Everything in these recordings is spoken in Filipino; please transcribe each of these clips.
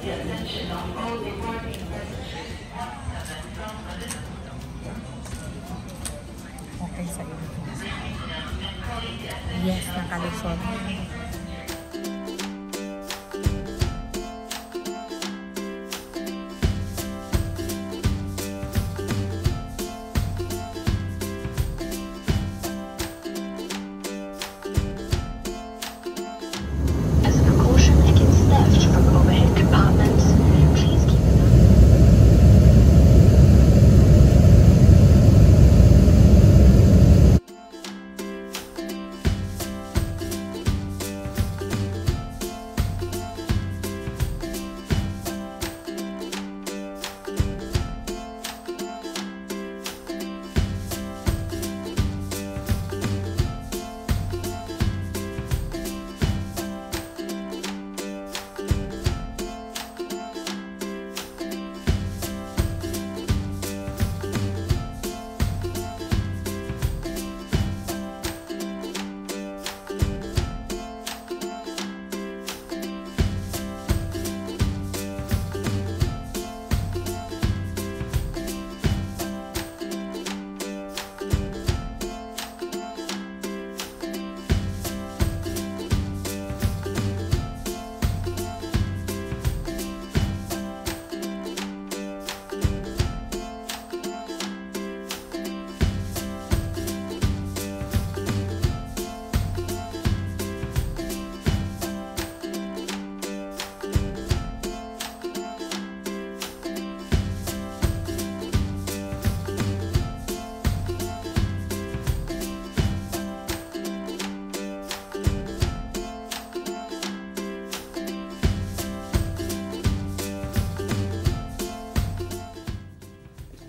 Okay sa'yo. Yes, nakalusot.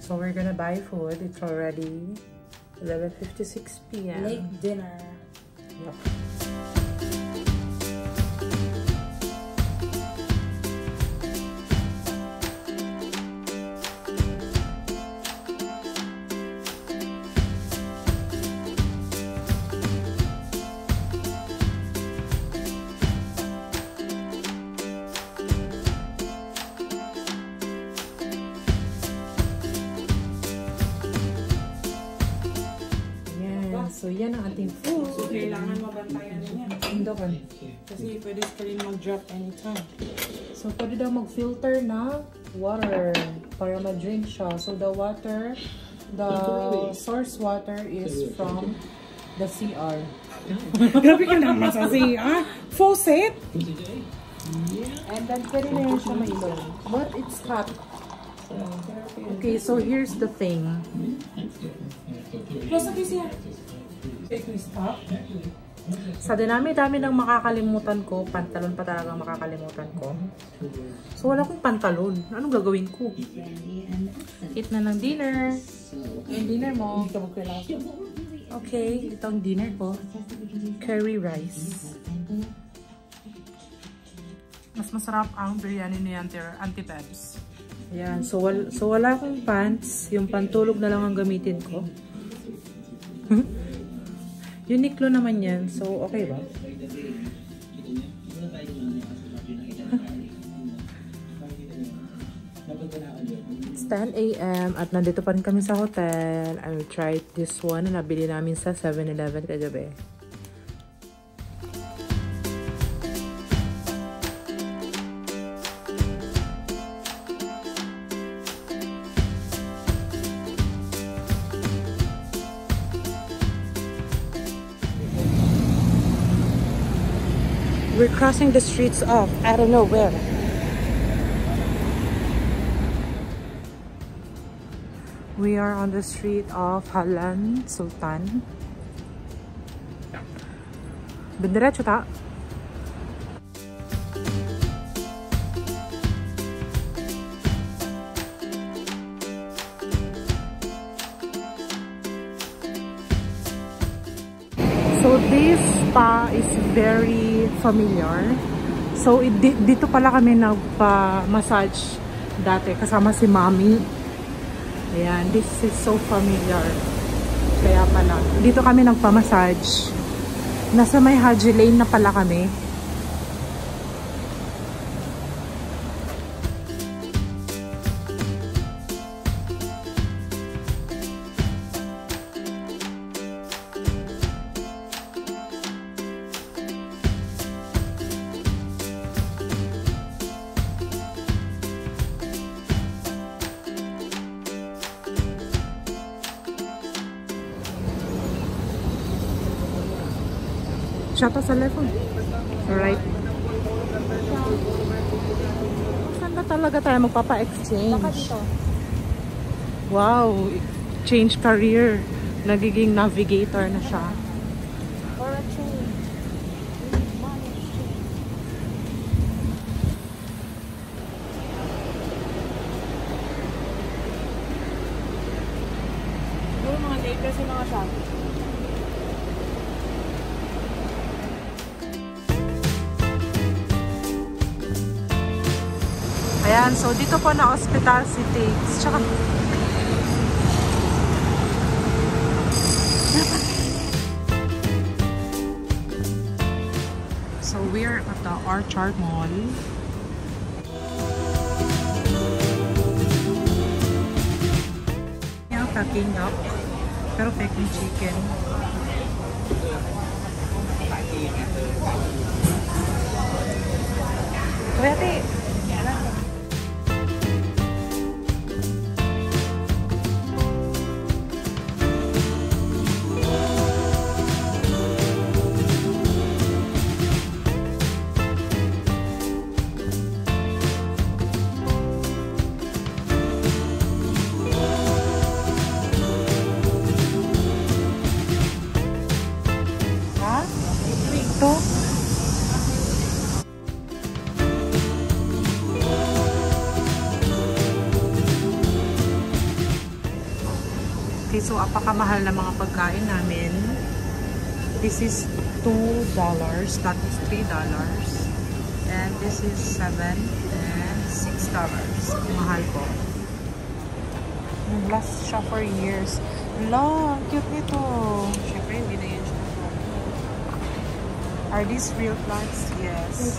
So we're gonna buy food. It's already 11:56 p.m. Late dinner. Yep. So, yan ang ating food. So, kailangan mabantayan niya. Hindi ka. Kasi pwede screen mag-drop anytime. So, pwede daw mag-filter na water para ma-drink siya. So, the water, the source water is from the CR. Grabe ka naman sa CR. Faucet? And then, pwede na yun siya mainom. But it's hot. Okay, so here's the thing. Close up siya. Stop. Sa dinami-dami ng makakalimutan ko, pantalon pa talaga makakalimutan ko. So, wala akong pantalon. Anong gagawin ko? Eat na ng dinner. Yung dinner mo. Okay, ito ang dinner ko. Curry rice. Mas masarap ang biryani ni Auntie Pebs. Ayan, so wala akong pants. Yung pantulog na lang ang gamitin ko. Uniqlo naman yan. So, okay ba? It's 10 a.m. at nandito pa rin kami sa hotel. I will try this one na nabili namin sa 7-Eleven kagabi. We're crossing the streets of I don't know where. We are on the street of Halan Sultan. Diretso ta. So this spa is very familiar. So dito pala kami nagpa-massage dati kasama si Mommy. Ayan, this is so familiar. Kaya pala dito kami nagpa-massage. Nasa may Haji Lane na pala kami. Shut us a level. Alright. Saan ba talaga tayo magpapa-exchange? Baka dito. Wow. Change career. Nagiging navigator na siya. Or a chain. Siguro mga latest yung mga shop. Ayan, so dito po na hospital si Tiggs. Tsaka so we're at the Orchard Mall. Yung packing up. Pero packing chicken. Kuya, Ti. Ito. Okay, so apakamahal na mga pagkain namin. This is $2. That is $3. And this is $7 and $6. Mahal po. Last siya for years. Hala, cute nito. Siyempre, hindi na yan siya. Are these real plants? Yes.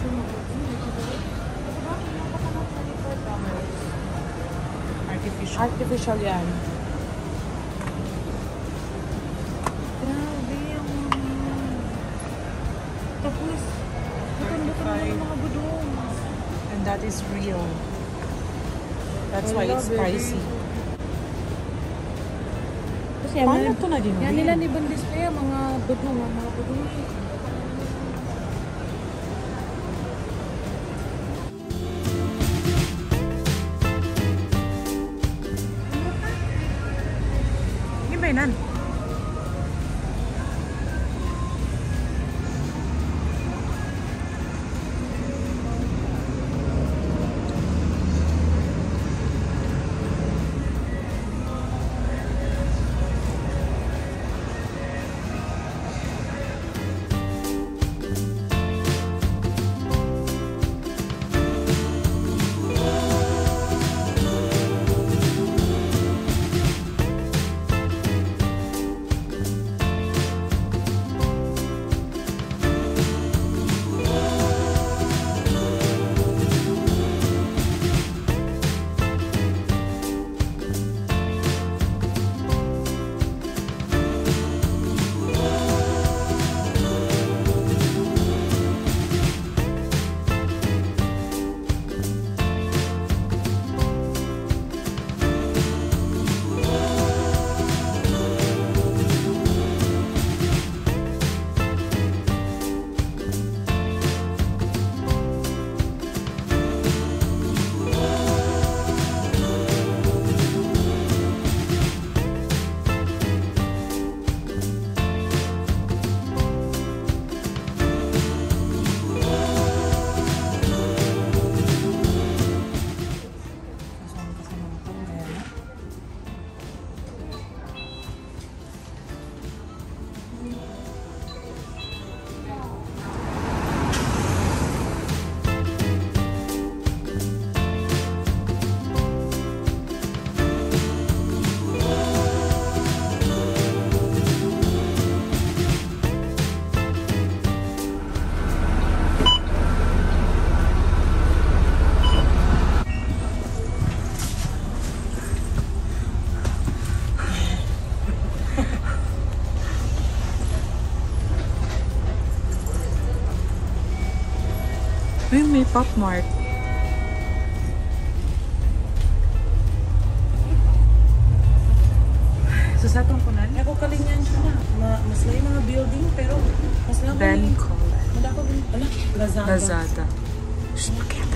Artificial. Artificial yan. Grabe yung mga. Tapos, buton-buton na yung mga budong. And that is real. That's why Hello, it's baby. pricey. Kasi Paano ito na din? yan nila ni Ibang display mga budong, mga budong. Nan. Uy, may Pop Mart. So, So sa itong kunan? Ako kalinyan siya na. Mas lang yung mga building, pero mas lang Bencol. Madako din. Ala, Lazada. Lazada. Shh, pakita.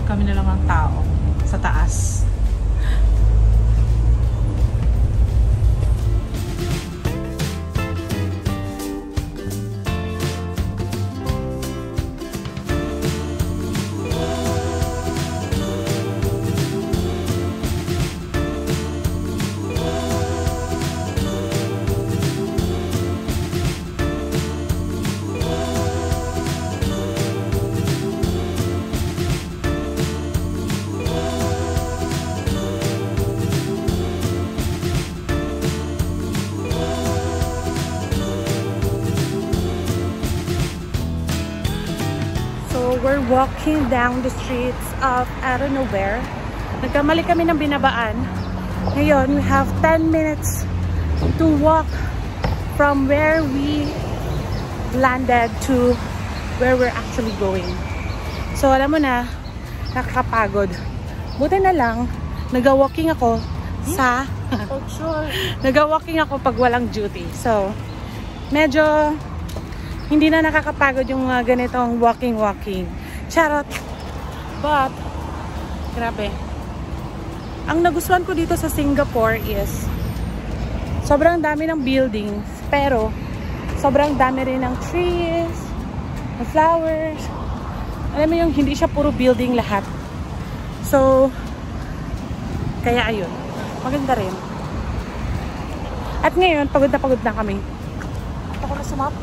Kami na lang ang tao sa taas. We're walking down the streets of I don't know where. Nagkamali kami ng binabaan. Ngayon, we have 10 minutes to walk from where we landed to where we're actually going. So, alam mo na, nakakapagod. Buti na lang, nag-walking ako sa... nag-walking ako pag walang duty. So, medyo... hindi na nakakapagod yung ganitong walking. Charot. But, grabe. Ang nagustuhan ko dito sa Singapore is sobrang dami ng buildings, pero sobrang dami rin ng trees, ng flowers. Alam mo yung hindi siya puro building lahat. So, kaya ayun. Maganda rin. At ngayon, pagod na kami. At ako na sumap.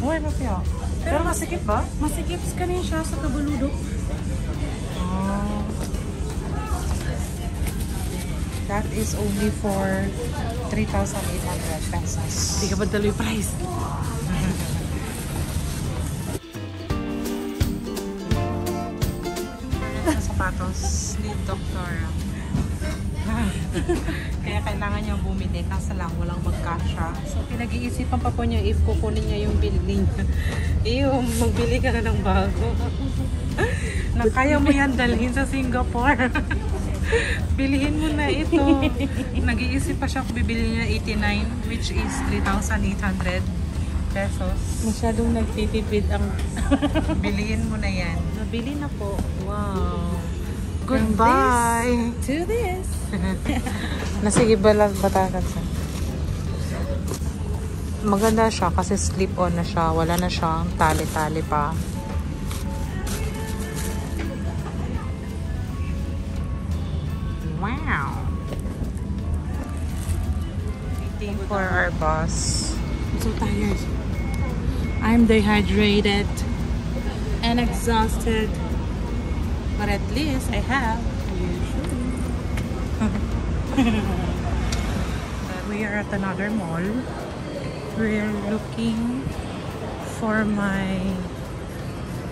Uy, mapya. Pero masikip ba? Masikip kanin siya sa kabuludok. That is only for 3,800 pesos. Hindi ka ba dalo yung price? Sapatos ni Doktor. Kaya kailangan niya bumili kasi lang walang magkasya. So pinag-iisipan pa po niya if kukunin niya yung bilhin niya. Magbili ka na ng bago. Na kaya mo yan dalhin sa Singapore. Bilihin mo na ito. Nag-iisip pa siya kung bibili niya 89, which is 3,800 pesos. Masyadong nagtitipid ang... Bilihin mo na yan. Nabili na po. Wow. Goodbye! To this. Nasige batakan siya. Maganda siya kasi slip-on na siya. Wala na siyang tali-tali pa. Wow! Waiting for our bus. I'm so tired. I'm dehydrated and exhausted. But at least I have. We are at another mall. We're looking for my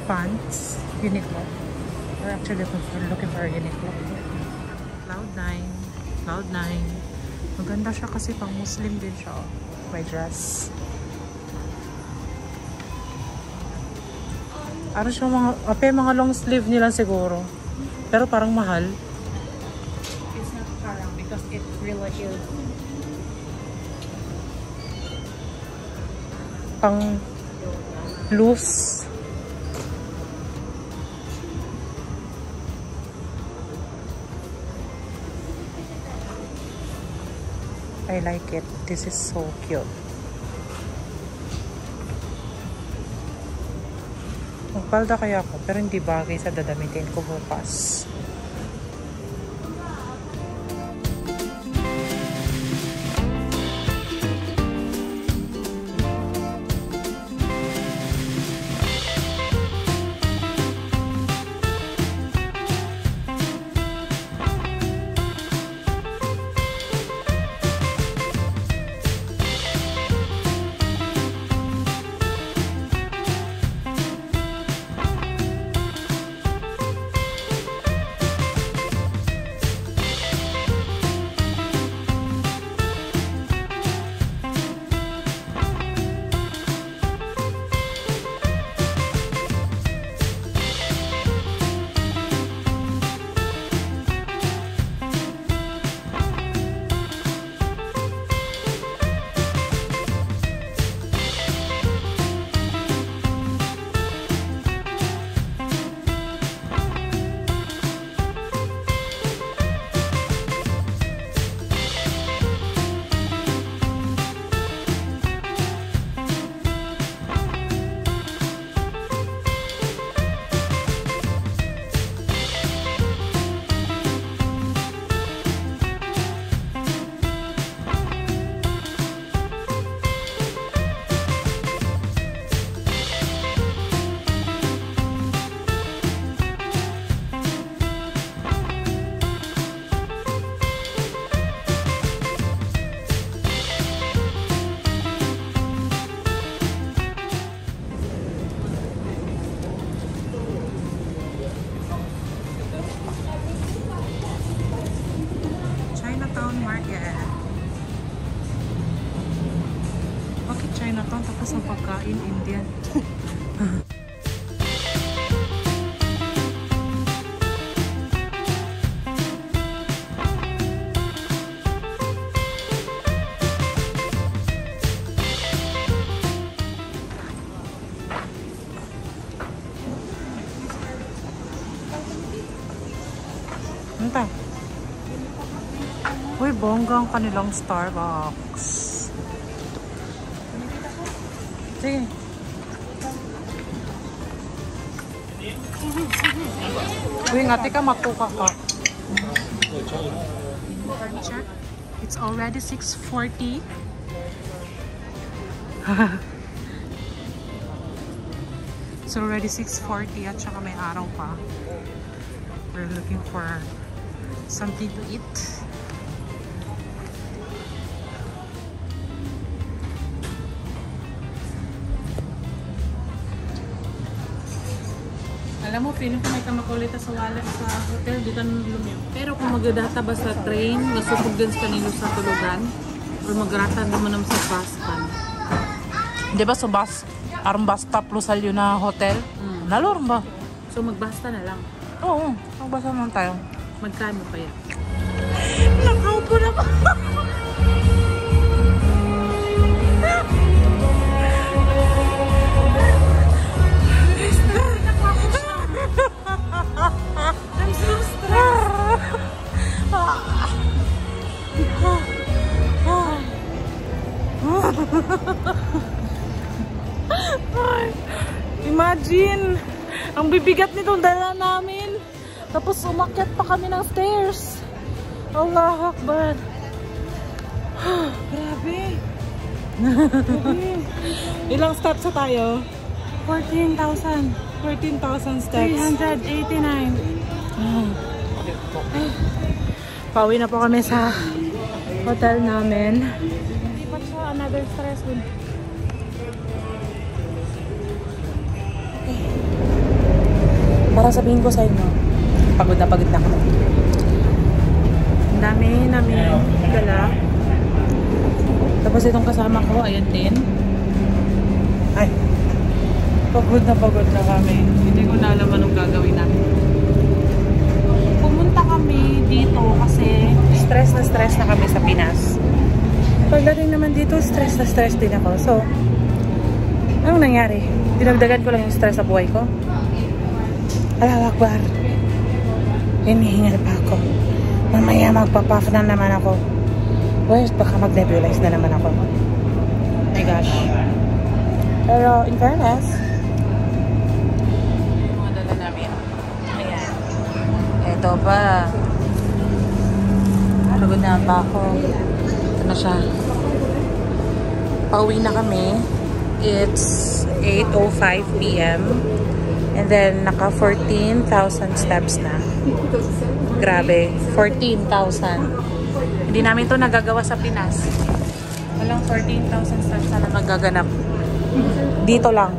pants. Uniqlo. We're actually looking for Uniqlo. Cloud9. Maganda siya kasi pang Muslim din siya. My dress. Ano siya mga long sleeve nila siguro. Pero parang mahal. It's not parang because it really is. Pang loose. I like it. This is so cute. Magpalda kaya ako, pero hindi bagay sa dadamitin ko bukas. Chinatown tapos ang pagkain Indian. Anta. Uy, bongga ang kanilang Starbucks. Sige. Uy, ngati ka matuka ka. Check. It's already 6:40. It's already 6:40 at saka may araw pa. We're looking for something to eat. Alam mo, feeling ko may kamakulita sa wallet sa hotel, di ka lumiyo. Pero kung magdata ba sa train, masupog din sa kanino sa tulugan, or magratan naman naman sa bus kan. Di ba sa bus? Arang bus stop Lusal yun na hotel? Nalorong ba? So magbasta na lang. Oo, magbasa naman tayo. Magkano pa yan? Nakaupo na ba? I'm so stressed. Imagine, ang bibigat nito dala namin. Tapos umakyat pa kami ng stairs. Allah Akbar. Grabe. Ilang steps na tayo? 14,000. 14,000 steps. 389. Pauwi na po kami sa hotel namin. Hindi pa siya another stress dun. Para sabihin ko sa inyo, pagod na kami. Ang dami namin dala. Tapos itong kasama ko, ayan din. Ay. Pagod na kami. Hindi ko na alam anong gagawin namin. Pumunta kami dito kasi Stress na kami sa Pinas. Pagdating naman dito, stress din ako. So, anong nangyari? Dinagdagan ko lang yung stress sa buhay ko. Allahu Akbar. Hinihingal pa ako. Mamaya magpa-puff na naman ako. Where's baka mag-nebulize na naman ako. Oh my gosh. Pero, in fairness, yung mga dala namin. Ayan. Ito pa. Pagod na pa ako. Ito na siya. Pauwi na kami. It's 8:05 p.m. And then, naka 14,000 steps na. Grabe. 14,000. Hindi namin to nagagawa sa Pinas. Walang 14,000 steps na magaganap. Dito lang.